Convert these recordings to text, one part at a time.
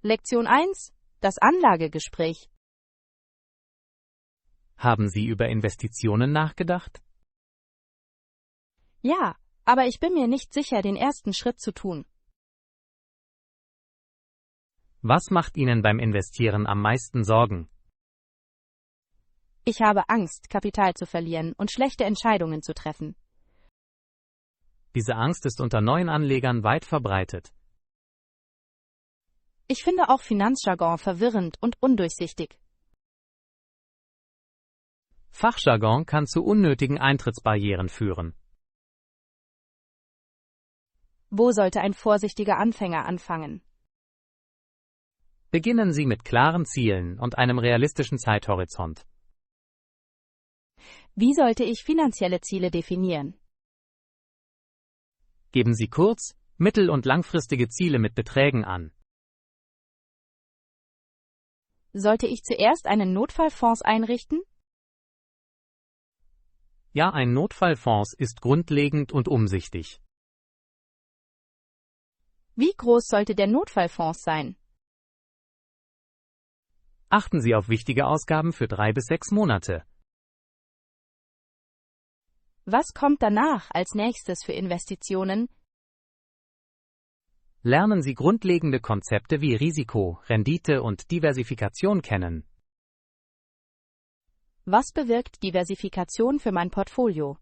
Lektion 1: Das Anlagegespräch. Haben Sie über Investitionen nachgedacht? Ja, aber ich bin mir nicht sicher, den ersten Schritt zu tun. Was macht Ihnen beim Investieren am meisten Sorgen? Ich habe Angst, Kapital zu verlieren und schlechte Entscheidungen zu treffen. Diese Angst ist unter neuen Anlegern weit verbreitet. Ich finde auch Finanzjargon verwirrend und undurchsichtig. Fachjargon kann zu unnötigen Eintrittsbarrieren führen. Wo sollte ein vorsichtiger Anfänger anfangen? Beginnen Sie mit klaren Zielen und einem realistischen Zeithorizont. Wie sollte ich finanzielle Ziele definieren? Geben Sie kurz-, mittel- und langfristige Ziele mit Beträgen an. Sollte ich zuerst einen Notfallfonds einrichten? Ja, ein Notfallfonds ist grundlegend und umsichtig. Wie groß sollte der Notfallfonds sein? Achten Sie auf wichtige Ausgaben für 3 bis 6 Monate. Was kommt danach als nächstes für Investitionen? Lernen Sie grundlegende Konzepte wie Risiko, Rendite und Diversifikation kennen. Was bewirkt Diversifikation für mein Portfolio?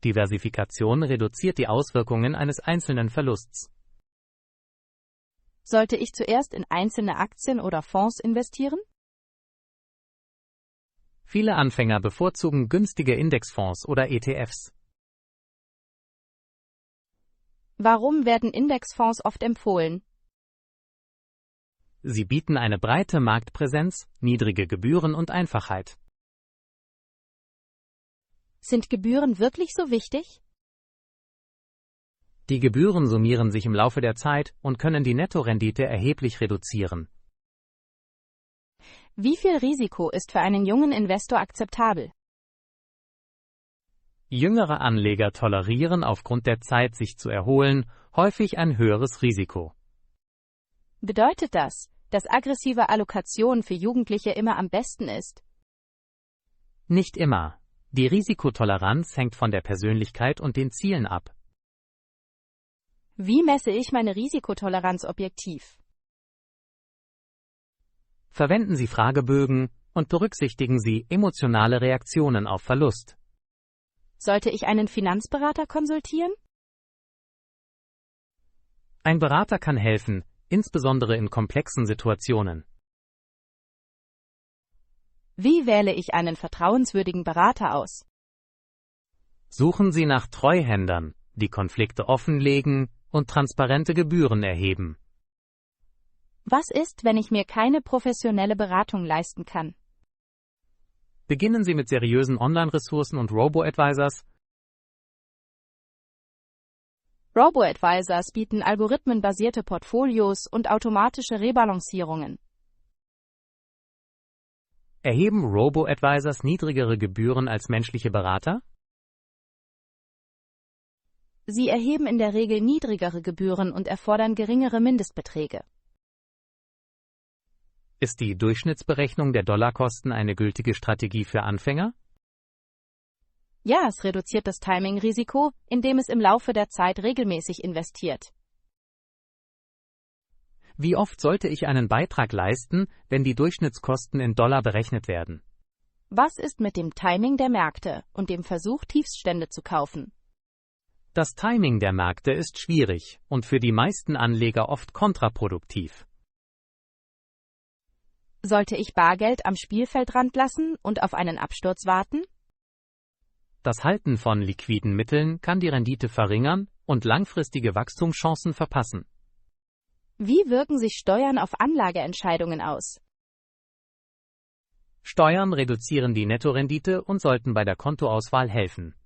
Diversifikation reduziert die Auswirkungen eines einzelnen Verlusts. Sollte ich zuerst in einzelne Aktien oder Fonds investieren? Viele Anfänger bevorzugen günstige Indexfonds oder ETFs. Warum werden Indexfonds oft empfohlen? Sie bieten eine breite Marktpräsenz, niedrige Gebühren und Einfachheit. Sind Gebühren wirklich so wichtig? Die Gebühren summieren sich im Laufe der Zeit und können die Nettorendite erheblich reduzieren. Wie viel Risiko ist für einen jungen Investor akzeptabel? Jüngere Anleger tolerieren aufgrund der Zeit, sich zu erholen, häufig ein höheres Risiko. Bedeutet das, dass aggressive Allokation für Jugendliche immer am besten ist? Nicht immer. Die Risikotoleranz hängt von der Persönlichkeit und den Zielen ab. Wie messe ich meine Risikotoleranz objektiv? Verwenden Sie Fragebögen und berücksichtigen Sie emotionale Reaktionen auf Verlust. Sollte ich einen Finanzberater konsultieren? Ein Berater kann helfen, insbesondere in komplexen Situationen. Wie wähle ich einen vertrauenswürdigen Berater aus? Suchen Sie nach Treuhändern, die Konflikte offenlegen und transparente Gebühren erheben. Was ist, wenn ich mir keine professionelle Beratung leisten kann? Beginnen Sie mit seriösen Online-Ressourcen und Robo-Advisors. Robo-Advisors bieten algorithmenbasierte Portfolios und automatische Rebalancierungen. Erheben Robo-Advisors niedrigere Gebühren als menschliche Berater? Sie erheben in der Regel niedrigere Gebühren und erfordern geringere Mindestbeträge. Ist die Durchschnittsberechnung der Dollarkosten eine gültige Strategie für Anfänger? Ja, es reduziert das Timing-Risiko, indem es im Laufe der Zeit regelmäßig investiert. Wie oft sollte ich einen Beitrag leisten, wenn die Durchschnittskosten in Dollar berechnet werden? Was ist mit dem Timing der Märkte und dem Versuch, Tiefststände zu kaufen? Das Timing der Märkte ist schwierig und für die meisten Anleger oft kontraproduktiv. Sollte ich Bargeld am Spielfeldrand lassen und auf einen Absturz warten? Das Halten von liquiden Mitteln kann die Rendite verringern und langfristige Wachstumschancen verpassen. Wie wirken sich Steuern auf Anlageentscheidungen aus? Steuern reduzieren die Nettorendite und sollten bei der Kontoauswahl helfen.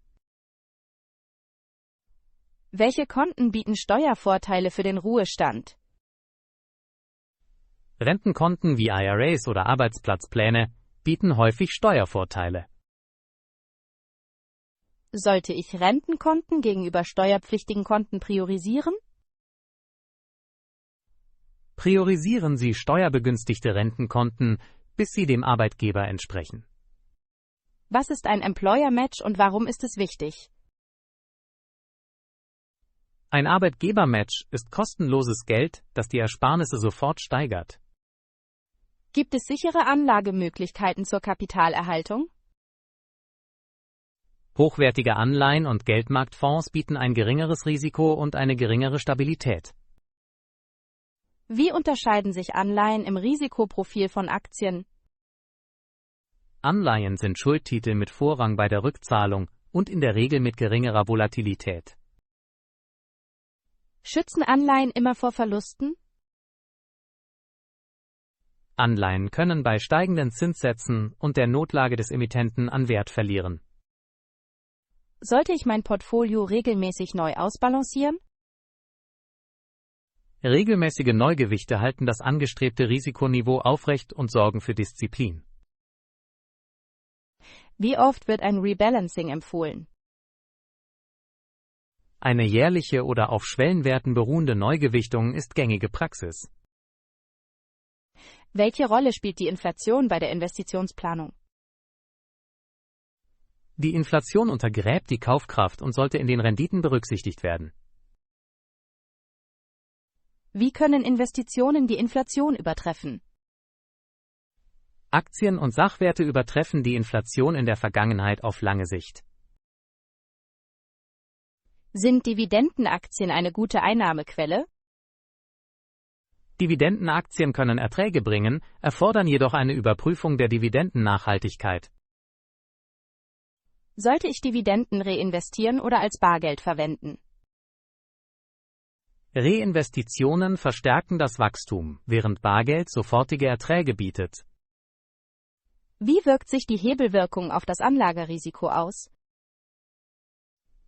Welche Konten bieten Steuervorteile für den Ruhestand? Rentenkonten wie IRAs oder Arbeitsplatzpläne bieten häufig Steuervorteile. Sollte ich Rentenkonten gegenüber steuerpflichtigen Konten priorisieren? Priorisieren Sie steuerbegünstigte Rentenkonten, bis sie dem Arbeitgeber entsprechen. Was ist ein Employer Match und warum ist es wichtig? Ein Arbeitgeber-Match ist kostenloses Geld, das die Ersparnisse sofort steigert. Gibt es sichere Anlagemöglichkeiten zur Kapitalerhaltung? Hochwertige Anleihen und Geldmarktfonds bieten ein geringeres Risiko und eine geringere Stabilität. Wie unterscheiden sich Anleihen im Risikoprofil von Aktien? Anleihen sind Schuldtitel mit Vorrang bei der Rückzahlung und in der Regel mit geringerer Volatilität. Schützen Anleihen immer vor Verlusten? Anleihen können bei steigenden Zinssätzen und der Notlage des Emittenten an Wert verlieren. Sollte ich mein Portfolio regelmäßig neu ausbalancieren? Regelmäßige Neugewichte halten das angestrebte Risikoniveau aufrecht und sorgen für Disziplin. Wie oft wird ein Rebalancing empfohlen? Eine jährliche oder auf Schwellenwerten beruhende Neugewichtung ist gängige Praxis. Welche Rolle spielt die Inflation bei der Investitionsplanung? Die Inflation untergräbt die Kaufkraft und sollte in den Renditen berücksichtigt werden. Wie können Investitionen die Inflation übertreffen? Aktien und Sachwerte übertreffen die Inflation in der Vergangenheit auf lange Sicht. Sind Dividendenaktien eine gute Einnahmequelle? Dividendenaktien können Erträge bringen, erfordern jedoch eine Überprüfung der Dividendennachhaltigkeit. Sollte ich Dividenden reinvestieren oder als Bargeld verwenden? Reinvestitionen verstärken das Wachstum, während Bargeld sofortige Erträge bietet. Wie wirkt sich die Hebelwirkung auf das Anlagerisiko aus?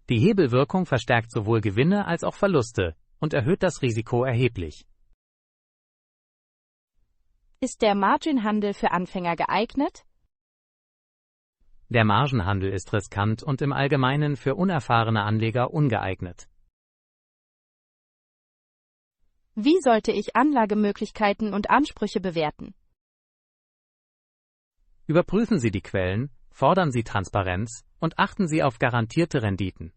Die Hebelwirkung verstärkt sowohl Gewinne als auch Verluste und erhöht das Risiko erheblich. Ist der Marginhandel für Anfänger geeignet? Der Margenhandel ist riskant und im Allgemeinen für unerfahrene Anleger ungeeignet. Wie sollte ich Anlagemöglichkeiten und Ansprüche bewerten? Überprüfen Sie die Quellen, fordern Sie Transparenz und achten Sie auf garantierte Renditen.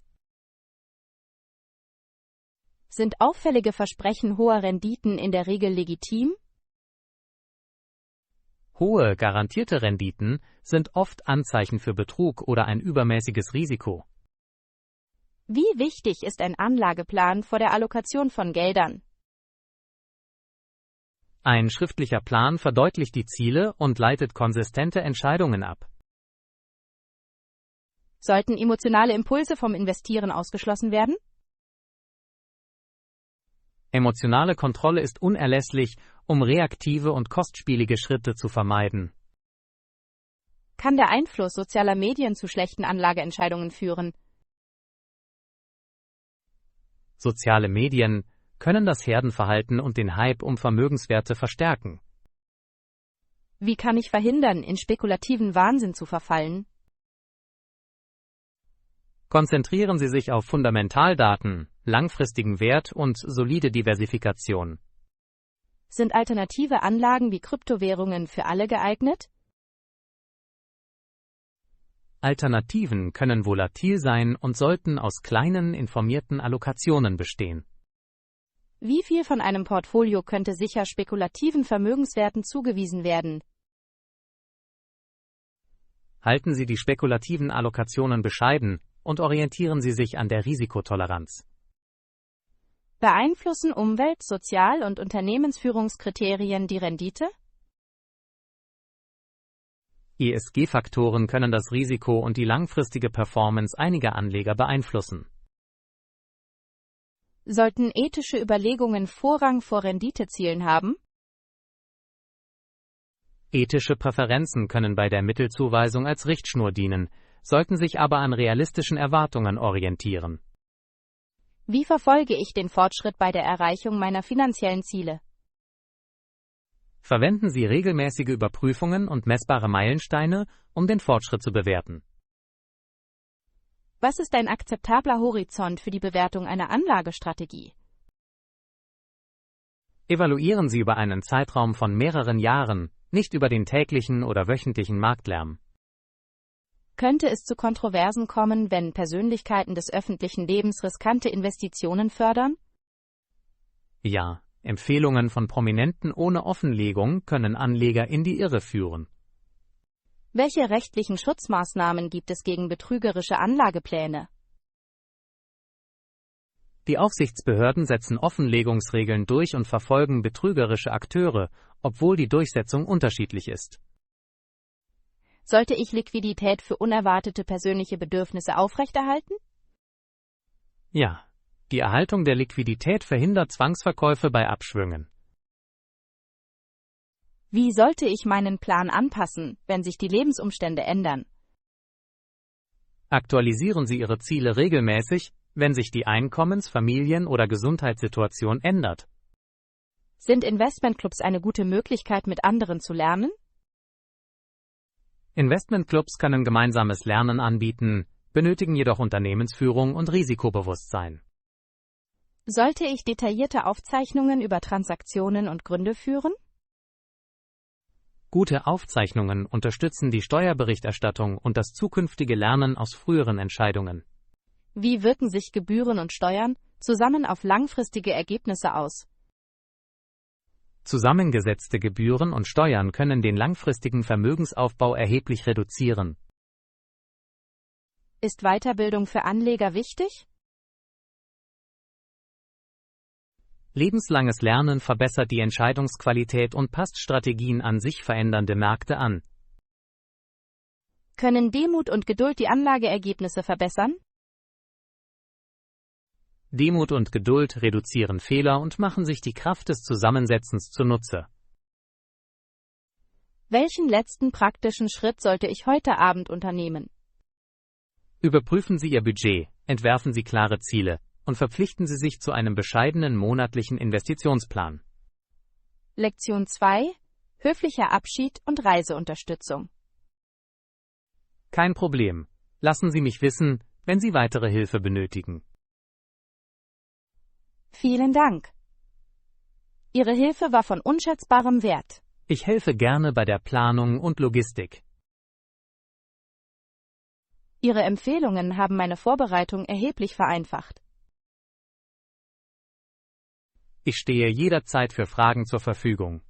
Sind auffällige Versprechen hoher Renditen in der Regel legitim? Hohe, garantierte Renditen sind oft Anzeichen für Betrug oder ein übermäßiges Risiko. Wie wichtig ist ein Anlageplan vor der Allokation von Geldern? Ein schriftlicher Plan verdeutlicht die Ziele und leitet konsistente Entscheidungen ab. Sollten emotionale Impulse vom Investieren ausgeschlossen werden? Emotionale Kontrolle ist unerlässlich, um reaktive und kostspielige Schritte zu vermeiden. Kann der Einfluss sozialer Medien zu schlechten Anlageentscheidungen führen? Soziale Medien können das Herdenverhalten und den Hype um Vermögenswerte verstärken. Wie kann ich verhindern, in spekulativen Wahnsinn zu verfallen? Konzentrieren Sie sich auf Fundamentaldaten, langfristigen Wert und solide Diversifikation. Sind alternative Anlagen wie Kryptowährungen für alle geeignet? Alternativen können volatil sein und sollten aus kleinen, informierten Allokationen bestehen. Wie viel von einem Portfolio könnte sicher spekulativen Vermögenswerten zugewiesen werden? Halten Sie die spekulativen Allokationen bescheiden und orientieren Sie sich an der Risikotoleranz. Beeinflussen Umwelt-, Sozial- und Unternehmensführungskriterien die Rendite? ESG-Faktoren können das Risiko und die langfristige Performance einiger Anleger beeinflussen. Sollten ethische Überlegungen Vorrang vor Renditezielen haben? Ethische Präferenzen können bei der Mittelzuweisung als Richtschnur dienen, sollten sich aber an realistischen Erwartungen orientieren. Wie verfolge ich den Fortschritt bei der Erreichung meiner finanziellen Ziele? Verwenden Sie regelmäßige Überprüfungen und messbare Meilensteine, um den Fortschritt zu bewerten. Was ist ein akzeptabler Horizont für die Bewertung einer Anlagestrategie? Evaluieren Sie über einen Zeitraum von mehreren Jahren, nicht über den täglichen oder wöchentlichen Marktlärm. Könnte es zu Kontroversen kommen, wenn Persönlichkeiten des öffentlichen Lebens riskante Investitionen fördern? Ja, Empfehlungen von Prominenten ohne Offenlegung können Anleger in die Irre führen. Welche rechtlichen Schutzmaßnahmen gibt es gegen betrügerische Anlagepläne? Die Aufsichtsbehörden setzen Offenlegungsregeln durch und verfolgen betrügerische Akteure, obwohl die Durchsetzung unterschiedlich ist. Sollte ich Liquidität für unerwartete persönliche Bedürfnisse aufrechterhalten? Ja, die Erhaltung der Liquidität verhindert Zwangsverkäufe bei Abschwüngen. Wie sollte ich meinen Plan anpassen, wenn sich die Lebensumstände ändern? Aktualisieren Sie Ihre Ziele regelmäßig, wenn sich die Einkommens-, Familien- oder Gesundheitssituation ändert. Sind Investmentclubs eine gute Möglichkeit, mit anderen zu lernen? Investmentclubs können gemeinsames Lernen anbieten, benötigen jedoch Unternehmensführung und Risikobewusstsein. Sollte ich detaillierte Aufzeichnungen über Transaktionen und Gründe führen? Gute Aufzeichnungen unterstützen die Steuerberichterstattung und das zukünftige Lernen aus früheren Entscheidungen. Wie wirken sich Gebühren und Steuern zusammen auf langfristige Ergebnisse aus? Zusammengesetzte Gebühren und Steuern können den langfristigen Vermögensaufbau erheblich reduzieren. Ist Weiterbildung für Anleger wichtig? Lebenslanges Lernen verbessert die Entscheidungsqualität und passt Strategien an sich verändernde Märkte an. Können Demut und Geduld die Anlageergebnisse verbessern? Demut und Geduld reduzieren Fehler und machen sich die Kraft des Zusammensetzens zunutze. Welchen letzten praktischen Schritt sollte ich heute Abend unternehmen? Überprüfen Sie Ihr Budget, entwerfen Sie klare Ziele und verpflichten Sie sich zu einem bescheidenen monatlichen Investitionsplan. Lektion 2: Höflicher Abschied und Reiseunterstützung. Kein Problem. Lassen Sie mich wissen, wenn Sie weitere Hilfe benötigen. Vielen Dank. Ihre Hilfe war von unschätzbarem Wert. Ich helfe gerne bei der Planung und Logistik. Ihre Empfehlungen haben meine Vorbereitung erheblich vereinfacht. Ich stehe jederzeit für Fragen zur Verfügung.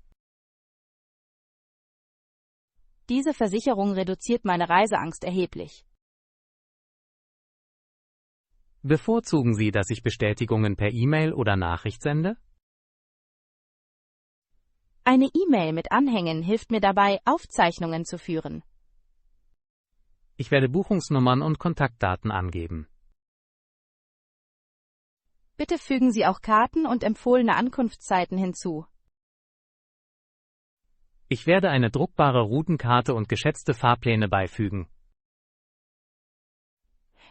Diese Versicherung reduziert meine Reiseangst erheblich. Bevorzugen Sie, dass ich Bestätigungen per E-Mail oder Nachricht sende? Eine E-Mail mit Anhängen hilft mir dabei, Aufzeichnungen zu führen. Ich werde Buchungsnummern und Kontaktdaten angeben. Bitte fügen Sie auch Karten und empfohlene Ankunftszeiten hinzu. Ich werde eine druckbare Routenkarte und geschätzte Fahrpläne beifügen.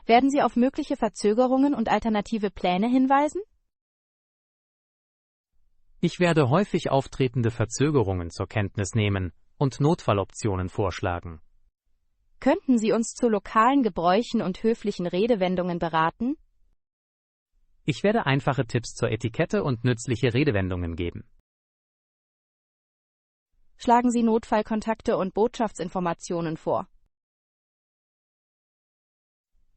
Werden Sie auf mögliche Verzögerungen und alternative Pläne hinweisen? Ich werde häufig auftretende Verzögerungen zur Kenntnis nehmen und Notfalloptionen vorschlagen. Könnten Sie uns zu lokalen Gebräuchen und höflichen Redewendungen beraten? Ich werde einfache Tipps zur Etikette und nützliche Redewendungen geben. Schlagen Sie Notfallkontakte und Botschaftsinformationen vor.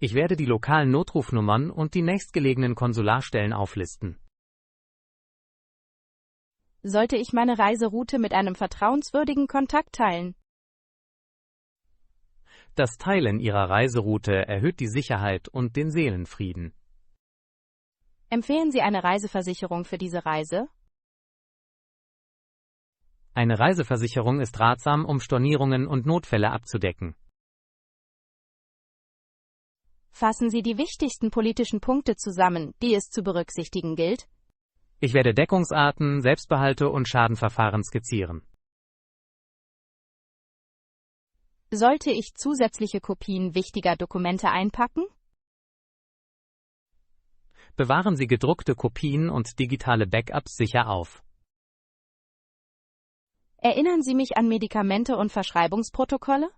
Ich werde die lokalen Notrufnummern und die nächstgelegenen Konsularstellen auflisten. Sollte ich meine Reiseroute mit einem vertrauenswürdigen Kontakt teilen? Das Teilen Ihrer Reiseroute erhöht die Sicherheit und den Seelenfrieden. Empfehlen Sie eine Reiseversicherung für diese Reise? Eine Reiseversicherung ist ratsam, um Stornierungen und Notfälle abzudecken. Fassen Sie die wichtigsten politischen Punkte zusammen, die es zu berücksichtigen gilt. Ich werde Deckungsarten, Selbstbehalte und Schadenverfahren skizzieren. Sollte ich zusätzliche Kopien wichtiger Dokumente einpacken? Bewahren Sie gedruckte Kopien und digitale Backups sicher auf. Erinnern Sie mich an Medikamente und Verschreibungsprotokolle?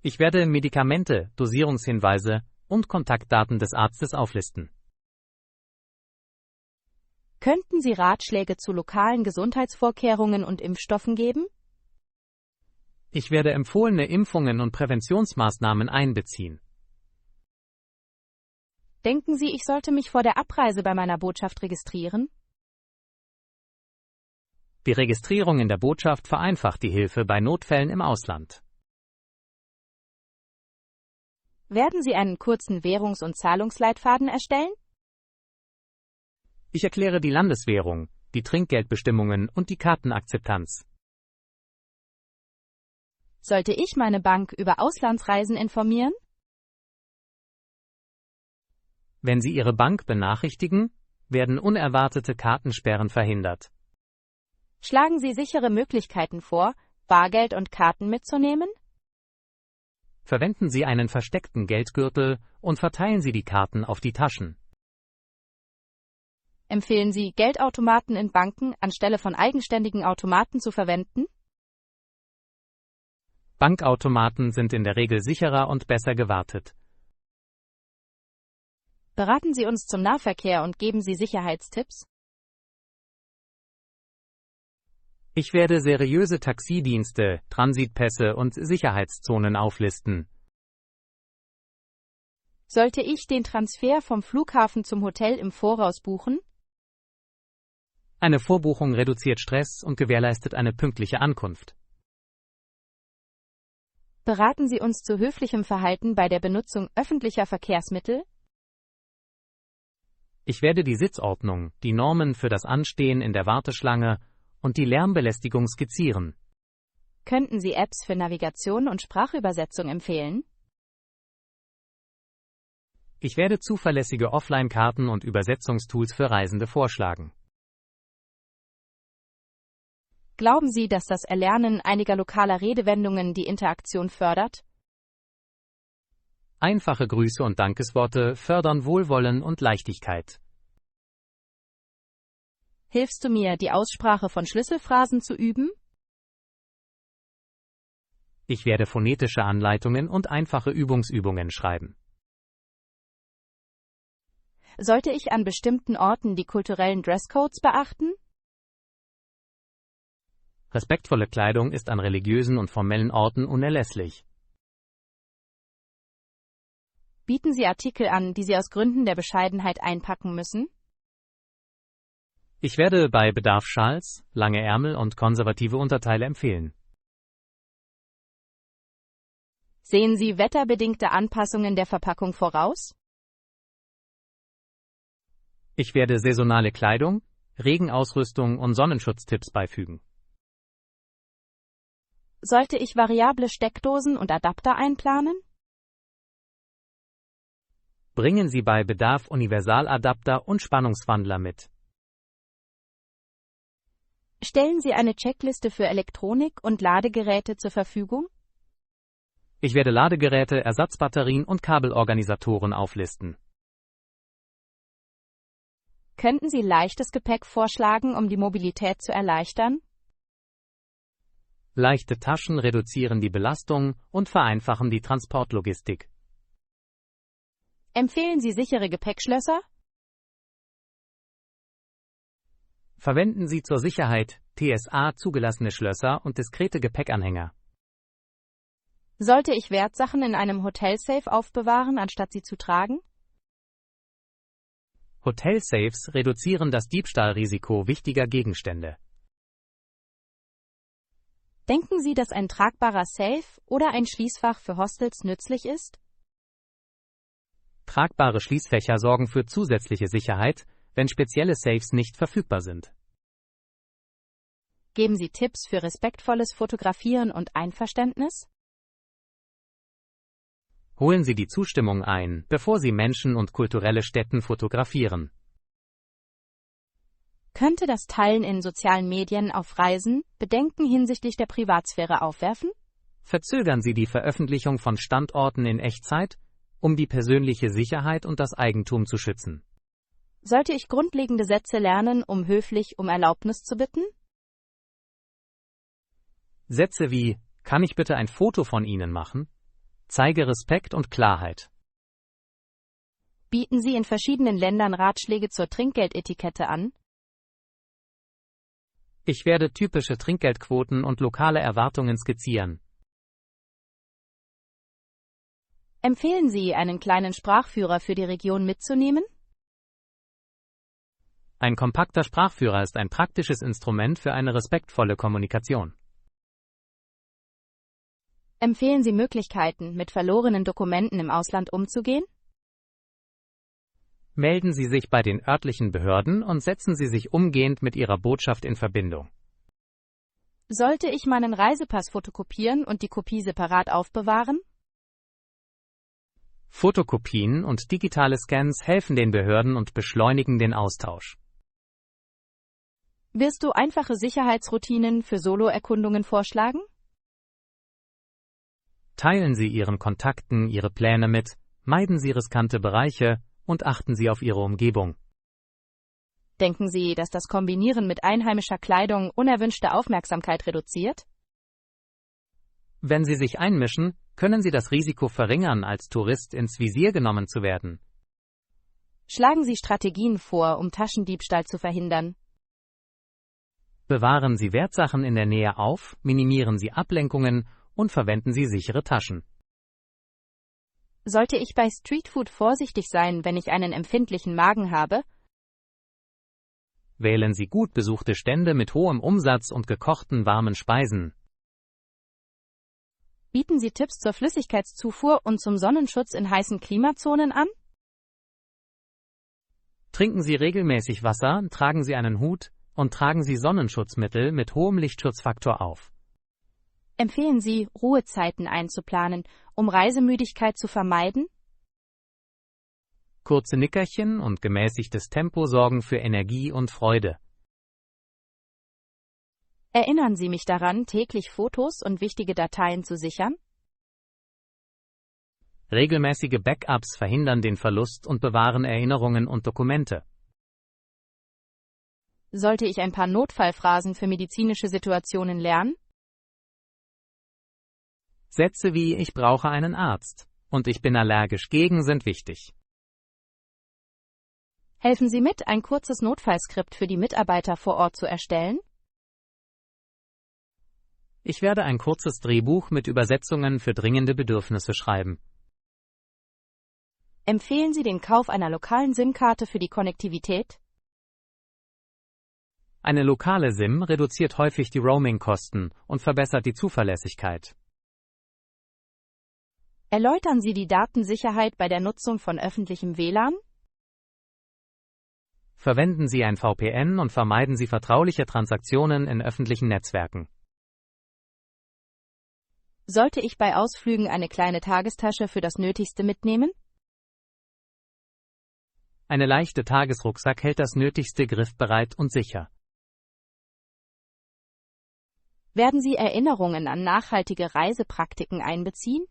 Ich werde Medikamente, Dosierungshinweise und Kontaktdaten des Arztes auflisten. Könnten Sie Ratschläge zu lokalen Gesundheitsvorkehrungen und Impfstoffen geben? Ich werde empfohlene Impfungen und Präventionsmaßnahmen einbeziehen. Denken Sie, ich sollte mich vor der Abreise bei meiner Botschaft registrieren? Die Registrierung in der Botschaft vereinfacht die Hilfe bei Notfällen im Ausland. Werden Sie einen kurzen Währungs- und Zahlungsleitfaden erstellen? Ich erkläre die Landeswährung, die Trinkgeldbestimmungen und die Kartenakzeptanz. Sollte ich meine Bank über Auslandsreisen informieren? Wenn Sie Ihre Bank benachrichtigen, werden unerwartete Kartensperren verhindert. Schlagen Sie sichere Möglichkeiten vor, Bargeld und Karten mitzunehmen? Verwenden Sie einen versteckten Geldgürtel und verteilen Sie die Karten auf die Taschen. Empfehlen Sie, Geldautomaten in Banken anstelle von eigenständigen Automaten zu verwenden? Bankautomaten sind in der Regel sicherer und besser gewartet. Beraten Sie uns zum Nahverkehr und geben Sie Sicherheitstipps? Ich werde seriöse Taxidienste, Transitpässe und Sicherheitszonen auflisten. Sollte ich den Transfer vom Flughafen zum Hotel im Voraus buchen? Eine Vorbuchung reduziert Stress und gewährleistet eine pünktliche Ankunft. Beraten Sie uns zu höflichem Verhalten bei der Benutzung öffentlicher Verkehrsmittel? Ich werde die Sitzordnung, die Normen für das Anstehen in der Warteschlange und die Lärmbelästigung skizzieren. Könnten Sie Apps für Navigation und Sprachübersetzung empfehlen? Ich werde zuverlässige Offline-Karten und Übersetzungstools für Reisende vorschlagen. Glauben Sie, dass das Erlernen einiger lokaler Redewendungen die Interaktion fördert? Einfache Grüße und Dankesworte fördern Wohlwollen und Leichtigkeit. Hilfst du mir, die Aussprache von Schlüsselphrasen zu üben? Ich werde phonetische Anleitungen und einfache Übungsübungen schreiben. Sollte ich an bestimmten Orten die kulturellen Dresscodes beachten? Respektvolle Kleidung ist an religiösen und formellen Orten unerlässlich. Bieten Sie Artikel an, die Sie aus Gründen der Bescheidenheit einpacken müssen? Ich werde bei Bedarf Schals, lange Ärmel und konservative Unterteile empfehlen. Sehen Sie wetterbedingte Anpassungen der Verpackung voraus? Ich werde saisonale Kleidung, Regenausrüstung und Sonnenschutztipps beifügen. Sollte ich variable Steckdosen und Adapter einplanen? Bringen Sie bei Bedarf Universaladapter und Spannungswandler mit. Stellen Sie eine Checkliste für Elektronik und Ladegeräte zur Verfügung? Ich werde Ladegeräte, Ersatzbatterien und Kabelorganisatoren auflisten. Könnten Sie leichtes Gepäck vorschlagen, um die Mobilität zu erleichtern? Leichte Taschen reduzieren die Belastung und vereinfachen die Transportlogistik. Empfehlen Sie sichere Gepäckschlösser? Verwenden Sie zur Sicherheit TSA zugelassene Schlösser und diskrete Gepäckanhänger. Sollte ich Wertsachen in einem Hotelsafe aufbewahren, anstatt sie zu tragen? Hotelsafes reduzieren das Diebstahlrisiko wichtiger Gegenstände. Denken Sie, dass ein tragbarer Safe oder ein Schließfach für Hostels nützlich ist? Tragbare Schließfächer sorgen für zusätzliche Sicherheit, wenn spezielle Safes nicht verfügbar sind. Geben Sie Tipps für respektvolles Fotografieren und Einverständnis? Holen Sie die Zustimmung ein, bevor Sie Menschen und kulturelle Stätten fotografieren. Könnte das Teilen in sozialen Medien auf Reisen Bedenken hinsichtlich der Privatsphäre aufwerfen? Verzögern Sie die Veröffentlichung von Standorten in Echtzeit, um die persönliche Sicherheit und das Eigentum zu schützen. Sollte ich grundlegende Sätze lernen, um höflich um Erlaubnis zu bitten? Sätze wie „Kann ich bitte ein Foto von Ihnen machen?" Zeige Respekt und Klarheit. Bieten Sie in verschiedenen Ländern Ratschläge zur Trinkgeldetikette an? Ich werde typische Trinkgeldquoten und lokale Erwartungen skizzieren. Empfehlen Sie, einen kleinen Sprachführer für die Region mitzunehmen? Ein kompakter Sprachführer ist ein praktisches Instrument für eine respektvolle Kommunikation. Empfehlen Sie Möglichkeiten, mit verlorenen Dokumenten im Ausland umzugehen? Melden Sie sich bei den örtlichen Behörden und setzen Sie sich umgehend mit Ihrer Botschaft in Verbindung. Sollte ich meinen Reisepass fotokopieren und die Kopie separat aufbewahren? Fotokopien und digitale Scans helfen den Behörden und beschleunigen den Austausch. Wirst du einfache Sicherheitsroutinen für Solo-Erkundungen vorschlagen? Teilen Sie Ihren Kontakten Ihre Pläne mit, meiden Sie riskante Bereiche und achten Sie auf Ihre Umgebung. Denken Sie, dass das Kombinieren mit einheimischer Kleidung unerwünschte Aufmerksamkeit reduziert? Wenn Sie sich einmischen, können Sie das Risiko verringern, als Tourist ins Visier genommen zu werden. Schlagen Sie Strategien vor, um Taschendiebstahl zu verhindern. Bewahren Sie Wertsachen in der Nähe auf, minimieren Sie Ablenkungen und verwenden Sie sichere Taschen. Sollte ich bei Streetfood vorsichtig sein, wenn ich einen empfindlichen Magen habe? Wählen Sie gut besuchte Stände mit hohem Umsatz und gekochten warmen Speisen. Bieten Sie Tipps zur Flüssigkeitszufuhr und zum Sonnenschutz in heißen Klimazonen an? Trinken Sie regelmäßig Wasser, tragen Sie einen Hut und tragen Sie Sonnenschutzmittel mit hohem Lichtschutzfaktor auf. Empfehlen Sie, Ruhezeiten einzuplanen, um Reisemüdigkeit zu vermeiden? Kurze Nickerchen und gemäßigtes Tempo sorgen für Energie und Freude. Erinnern Sie mich daran, täglich Fotos und wichtige Dateien zu sichern? Regelmäßige Backups verhindern den Verlust und bewahren Erinnerungen und Dokumente. Sollte ich ein paar Notfallphrasen für medizinische Situationen lernen? Sätze wie „Ich brauche einen Arzt“ und „Ich bin allergisch gegen“ sind wichtig. Helfen Sie mit, ein kurzes Notfallskript für die Mitarbeiter vor Ort zu erstellen? Ich werde ein kurzes Drehbuch mit Übersetzungen für dringende Bedürfnisse schreiben. Empfehlen Sie den Kauf einer lokalen SIM-Karte für die Konnektivität? Eine lokale SIM reduziert häufig die Roaming-Kosten und verbessert die Zuverlässigkeit. Erläutern Sie die Datensicherheit bei der Nutzung von öffentlichem WLAN? Verwenden Sie ein VPN und vermeiden Sie vertrauliche Transaktionen in öffentlichen Netzwerken. Sollte ich bei Ausflügen eine kleine Tagestasche für das Nötigste mitnehmen? Eine leichte Tagesrucksack hält das Nötigste griffbereit und sicher. Werden Sie Erinnerungen an nachhaltige Reisepraktiken einbeziehen?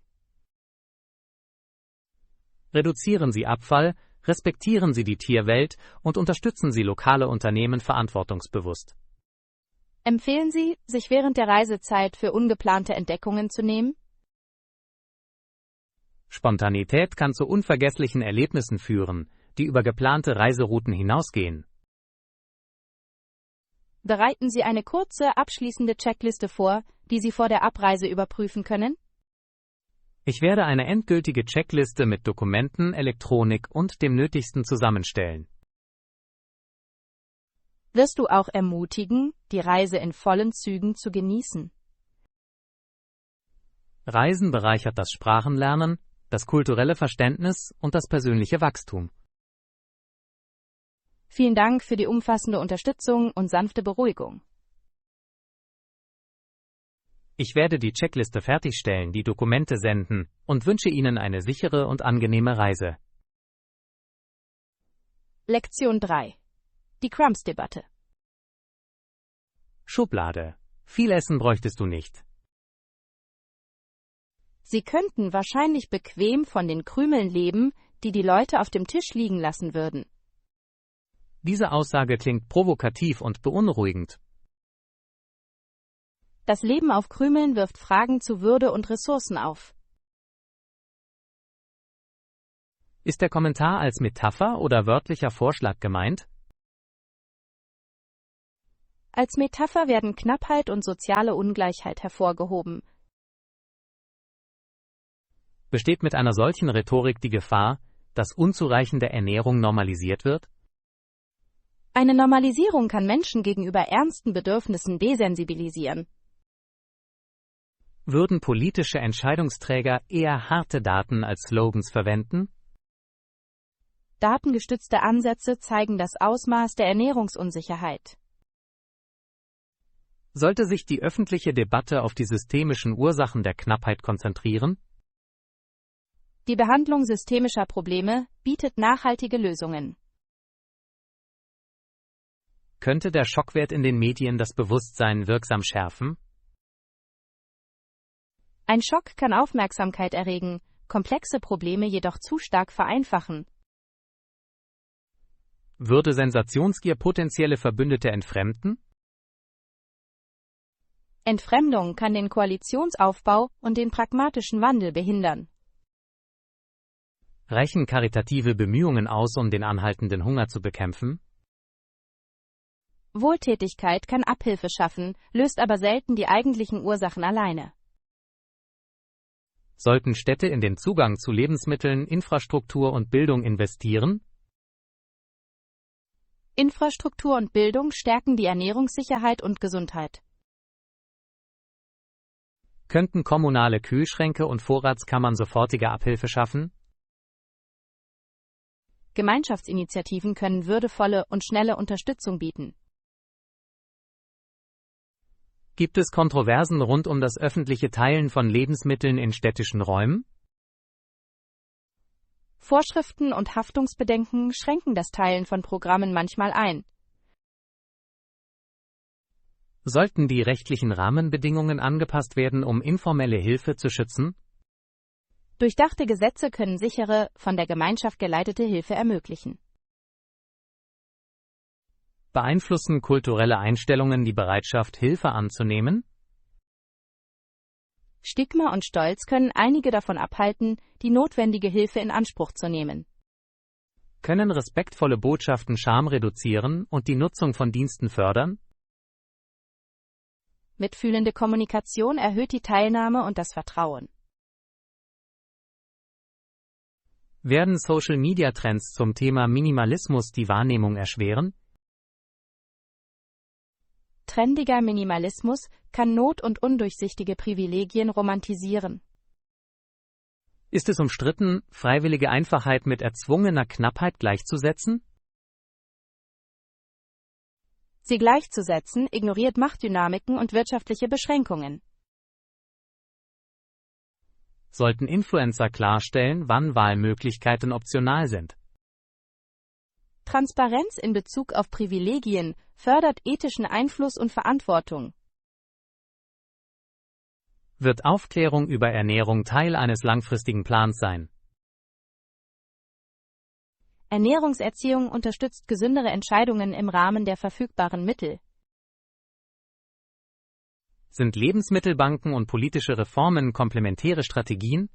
Reduzieren Sie Abfall, respektieren Sie die Tierwelt und unterstützen Sie lokale Unternehmen verantwortungsbewusst. Empfehlen Sie, sich während der Reisezeit für ungeplante Entdeckungen zu nehmen? Spontanität kann zu unvergesslichen Erlebnissen führen, die über geplante Reiserouten hinausgehen. Bereiten Sie eine kurze, abschließende Checkliste vor, die Sie vor der Abreise überprüfen können? Ich werde eine endgültige Checkliste mit Dokumenten, Elektronik und dem Nötigsten zusammenstellen. Wirst du auch ermutigen, die Reise in vollen Zügen zu genießen? Reisen bereichert das Sprachenlernen, das kulturelle Verständnis und das persönliche Wachstum. Vielen Dank für die umfassende Unterstützung und sanfte Beruhigung. Ich werde die Checkliste fertigstellen, die Dokumente senden und wünsche Ihnen eine sichere und angenehme Reise. Lektion 3. Die Crumbs-Debatte. Schublade. Viel Essen bräuchtest du nicht. Sie könnten wahrscheinlich bequem von den Krümeln leben, die die Leute auf dem Tisch liegen lassen würden. Diese Aussage klingt provokativ und beunruhigend. Das Leben auf Krümeln wirft Fragen zu Würde und Ressourcen auf. Ist der Kommentar als Metapher oder wörtlicher Vorschlag gemeint? Als Metapher werden Knappheit und soziale Ungleichheit hervorgehoben. Besteht mit einer solchen Rhetorik die Gefahr, dass unzureichende Ernährung normalisiert wird? Eine Normalisierung kann Menschen gegenüber ernsten Bedürfnissen desensibilisieren. Würden politische Entscheidungsträger eher harte Daten als Slogans verwenden? Datengestützte Ansätze zeigen das Ausmaß der Ernährungsunsicherheit. Sollte sich die öffentliche Debatte auf die systemischen Ursachen der Knappheit konzentrieren? Die Behandlung systemischer Probleme bietet nachhaltige Lösungen. Könnte der Schockwert in den Medien das Bewusstsein wirksam schärfen? Ein Schock kann Aufmerksamkeit erregen, komplexe Probleme jedoch zu stark vereinfachen. Würde Sensationsgier potenzielle Verbündete entfremden? Entfremdung kann den Koalitionsaufbau und den pragmatischen Wandel behindern. Reichen karitative Bemühungen aus, um den anhaltenden Hunger zu bekämpfen? Wohltätigkeit kann Abhilfe schaffen, löst aber selten die eigentlichen Ursachen alleine. Sollten Städte in den Zugang zu Lebensmitteln, Infrastruktur und Bildung investieren? Infrastruktur und Bildung stärken die Ernährungssicherheit und Gesundheit. Könnten kommunale Kühlschränke und Vorratskammern sofortige Abhilfe schaffen? Gemeinschaftsinitiativen können würdevolle und schnelle Unterstützung bieten. Gibt es Kontroversen rund um das öffentliche Teilen von Lebensmitteln in städtischen Räumen? Vorschriften und Haftungsbedenken schränken das Teilen von Programmen manchmal ein. Sollten die rechtlichen Rahmenbedingungen angepasst werden, um informelle Hilfe zu schützen? Durchdachte Gesetze können sichere, von der Gemeinschaft geleitete Hilfe ermöglichen. Beeinflussen kulturelle Einstellungen die Bereitschaft, Hilfe anzunehmen? Stigma und Stolz können einige davon abhalten, die notwendige Hilfe in Anspruch zu nehmen. Können respektvolle Botschaften Scham reduzieren und die Nutzung von Diensten fördern? Mitfühlende Kommunikation erhöht die Teilnahme und das Vertrauen. Werden Social-Media-Trends zum Thema Minimalismus die Wahrnehmung erschweren? Trendiger Minimalismus kann Not und undurchsichtige Privilegien romantisieren. Ist es umstritten, freiwillige Einfachheit mit erzwungener Knappheit gleichzusetzen? Sie gleichzusetzen ignoriert Machtdynamiken und wirtschaftliche Beschränkungen. Sollten Influencer klarstellen, wann Wahlmöglichkeiten optional sind? Transparenz in Bezug auf Privilegien fördert ethischen Einfluss und Verantwortung. Wird Aufklärung über Ernährung Teil eines langfristigen Plans sein? Ernährungserziehung unterstützt gesündere Entscheidungen im Rahmen der verfügbaren Mittel. Sind Lebensmittelbanken und politische Reformen komplementäre Strategien?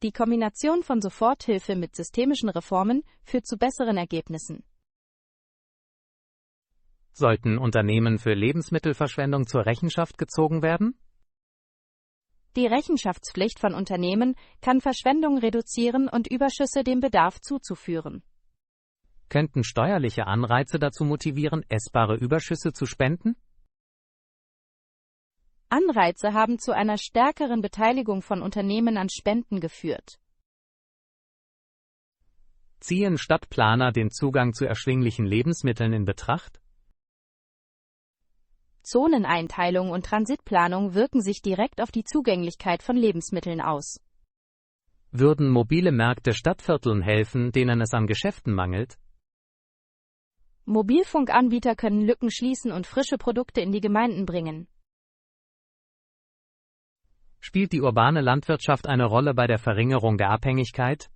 Die Kombination von Soforthilfe mit systemischen Reformen führt zu besseren Ergebnissen. Sollten Unternehmen für Lebensmittelverschwendung zur Rechenschaft gezogen werden? Die Rechenschaftspflicht von Unternehmen kann Verschwendung reduzieren und Überschüsse dem Bedarf zuzuführen. Könnten steuerliche Anreize dazu motivieren, essbare Überschüsse zu spenden? Anreize haben zu einer stärkeren Beteiligung von Unternehmen an Spenden geführt. Ziehen Stadtplaner den Zugang zu erschwinglichen Lebensmitteln in Betracht? Zoneneinteilung und Transitplanung wirken sich direkt auf die Zugänglichkeit von Lebensmitteln aus. Würden mobile Märkte Stadtvierteln helfen, denen es an Geschäften mangelt? Mobilfunkanbieter können Lücken schließen und frische Produkte in die Gemeinden bringen. Spielt die urbane Landwirtschaft eine Rolle bei der Verringerung der Abhängigkeit?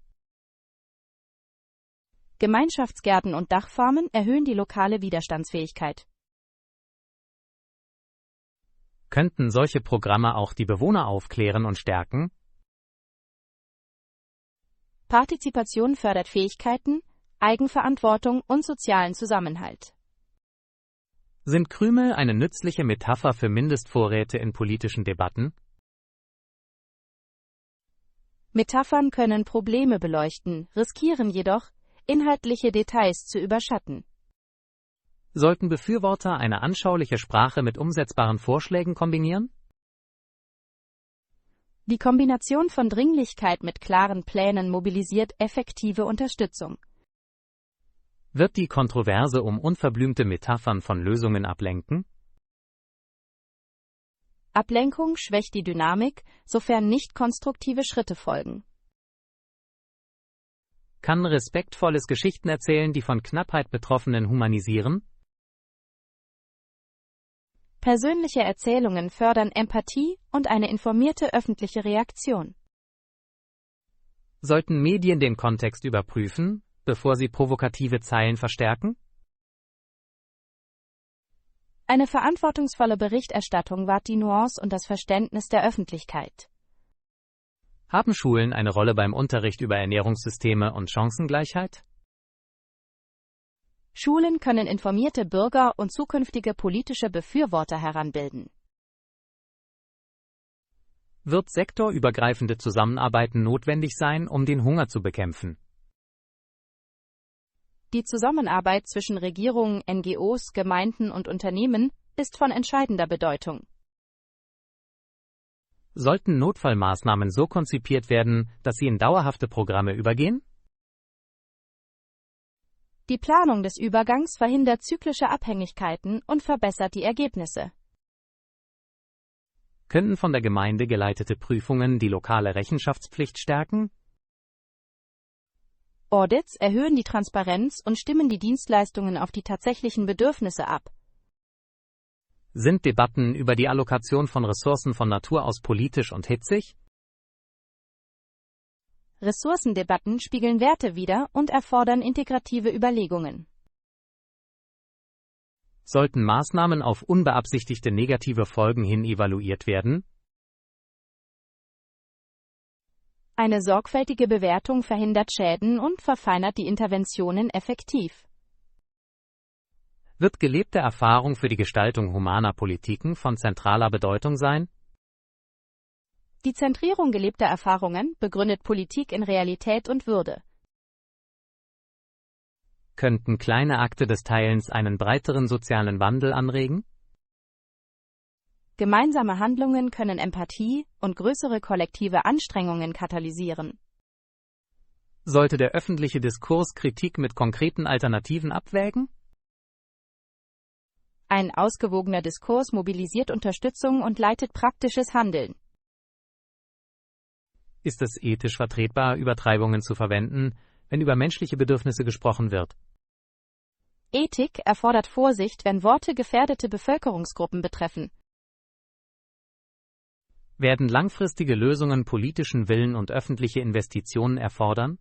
Gemeinschaftsgärten und Dachfarmen erhöhen die lokale Widerstandsfähigkeit. Könnten solche Programme auch die Bewohner aufklären und stärken? Partizipation fördert Fähigkeiten, Eigenverantwortung und sozialen Zusammenhalt. Sind Krümel eine nützliche Metapher für Mindestvorräte in politischen Debatten? Metaphern können Probleme beleuchten, riskieren jedoch, inhaltliche Details zu überschatten. Sollten Befürworter eine anschauliche Sprache mit umsetzbaren Vorschlägen kombinieren? Die Kombination von Dringlichkeit mit klaren Plänen mobilisiert effektive Unterstützung. Wird die Kontroverse um unverblümte Metaphern von Lösungen ablenken? Ablenkung schwächt die Dynamik, sofern nicht konstruktive Schritte folgen. Kann respektvolles Geschichtenerzählen die von Knappheit Betroffenen humanisieren? Persönliche Erzählungen fördern Empathie und eine informierte öffentliche Reaktion. Sollten Medien den Kontext überprüfen, bevor sie provokative Zeilen verstärken? Eine verantwortungsvolle Berichterstattung wahrt die Nuance und das Verständnis der Öffentlichkeit. Haben Schulen eine Rolle beim Unterricht über Ernährungssysteme und Chancengleichheit? Schulen können informierte Bürger und zukünftige politische Befürworter heranbilden. Wird sektorübergreifende Zusammenarbeit notwendig sein, um den Hunger zu bekämpfen? Die Zusammenarbeit zwischen Regierungen, NGOs, Gemeinden und Unternehmen ist von entscheidender Bedeutung. Sollten Notfallmaßnahmen so konzipiert werden, dass sie in dauerhafte Programme übergehen? Die Planung des Übergangs verhindert zyklische Abhängigkeiten und verbessert die Ergebnisse. Könnten von der Gemeinde geleitete Prüfungen die lokale Rechenschaftspflicht stärken? Audits erhöhen die Transparenz und stimmen die Dienstleistungen auf die tatsächlichen Bedürfnisse ab. Sind Debatten über die Allokation von Ressourcen von Natur aus politisch und hitzig? Ressourcendebatten spiegeln Werte wider und erfordern integrative Überlegungen. Sollten Maßnahmen auf unbeabsichtigte negative Folgen hin evaluiert werden? Eine sorgfältige Bewertung verhindert Schäden und verfeinert die Interventionen effektiv. Wird gelebte Erfahrung für die Gestaltung humaner Politiken von zentraler Bedeutung sein? Die Zentrierung gelebter Erfahrungen begründet Politik in Realität und Würde. Könnten kleine Akte des Teilens einen breiteren sozialen Wandel anregen? Gemeinsame Handlungen können Empathie und größere kollektive Anstrengungen katalysieren. Sollte der öffentliche Diskurs Kritik mit konkreten Alternativen abwägen? Ein ausgewogener Diskurs mobilisiert Unterstützung und leitet praktisches Handeln. Ist es ethisch vertretbar, Übertreibungen zu verwenden, wenn über menschliche Bedürfnisse gesprochen wird? Ethik erfordert Vorsicht, wenn Worte gefährdete Bevölkerungsgruppen betreffen. Werden langfristige Lösungen politischen Willen und öffentliche Investitionen erfordern?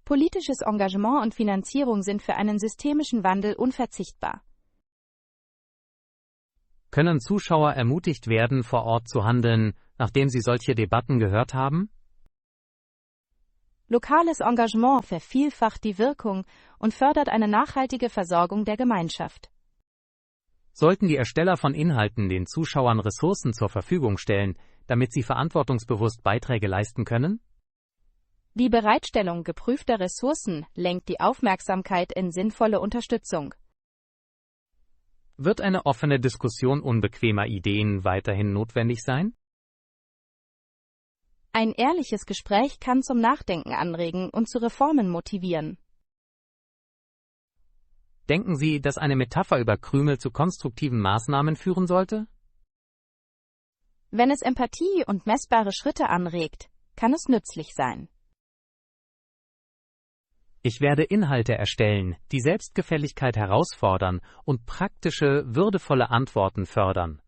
Politisches Engagement und Finanzierung sind für einen systemischen Wandel unverzichtbar. Können Zuschauer ermutigt werden, vor Ort zu handeln, nachdem sie solche Debatten gehört haben? Lokales Engagement vervielfacht die Wirkung und fördert eine nachhaltige Versorgung der Gemeinschaft. Sollten die Ersteller von Inhalten den Zuschauern Ressourcen zur Verfügung stellen, damit sie verantwortungsbewusst Beiträge leisten können? Die Bereitstellung geprüfter Ressourcen lenkt die Aufmerksamkeit in sinnvolle Unterstützung. Wird eine offene Diskussion unbequemer Ideen weiterhin notwendig sein? Ein ehrliches Gespräch kann zum Nachdenken anregen und zu Reformen motivieren. Denken Sie, dass eine Metapher über Krümel zu konstruktiven Maßnahmen führen sollte? Wenn es Empathie und messbare Schritte anregt, kann es nützlich sein. Ich werde Inhalte erstellen, die Selbstgefälligkeit herausfordern und praktische, würdevolle Antworten fördern.